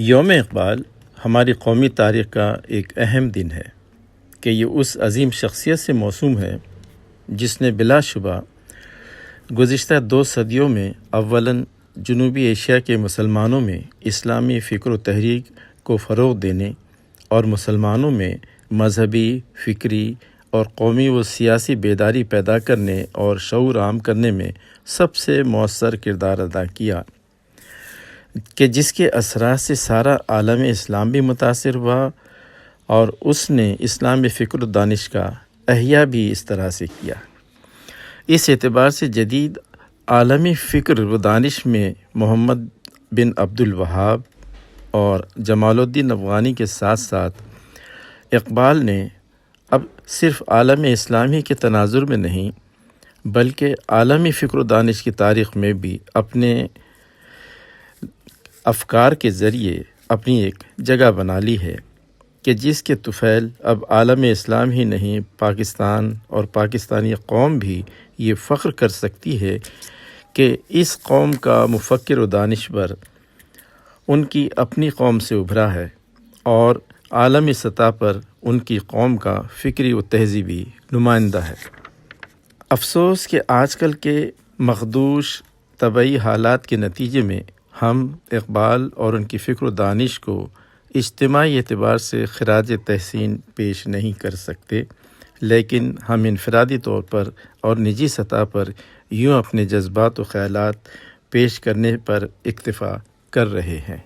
یوم اقبال ہماری قومی تاریخ کا ایک اہم دن ہے کہ یہ اس عظیم شخصیت سے موسوم ہے جس نے بلا شبہ گزشتہ 2 صدیوں میں اولاً جنوبی ایشیا کے مسلمانوں میں اسلامی فکر و تحریک کو فروغ دینے اور مسلمانوں میں مذہبی، فکری اور قومی و سیاسی بیداری پیدا کرنے اور شعور عام کرنے میں سب سے مؤثر کردار ادا کیا، کہ جس کے اثرات سے سارا عالم اسلام بھی متاثر ہوا، اور اس نے اسلامی فکر و دانش کا احیاء بھی اس طرح سے کیا۔ اس اعتبار سے جدید عالمی فکر و دانش میں محمد بن عبد الوہاب اور جمال الدین افغانی کے ساتھ ساتھ اقبال نے اب صرف عالم اسلامی کے تناظر میں نہیں بلکہ عالمی فکر و دانش کی تاریخ میں بھی اپنے افکار کے ذریعے اپنی ایک جگہ بنا لی ہے، کہ جس کے طفیل اب عالم اسلام ہی نہیں، پاکستان اور پاکستانی قوم بھی یہ فخر کر سکتی ہے کہ اس قوم کا مفکر و دانشور ان کی اپنی قوم سے ابھرا ہے اور عالمی سطح پر ان کی قوم کا فکری و تہذیبی نمائندہ ہے۔ افسوس کہ آج کل کے مخدوش طبعی حالات کے نتیجے میں ہم اقبال اور ان کی فکر و دانش کو اجتماعی اعتبار سے خراج تحسین پیش نہیں کر سکتے، لیکن ہم انفرادی طور پر اور نجی سطح پر یوں اپنے جذبات و خیالات پیش کرنے پر اکتفا کر رہے ہیں۔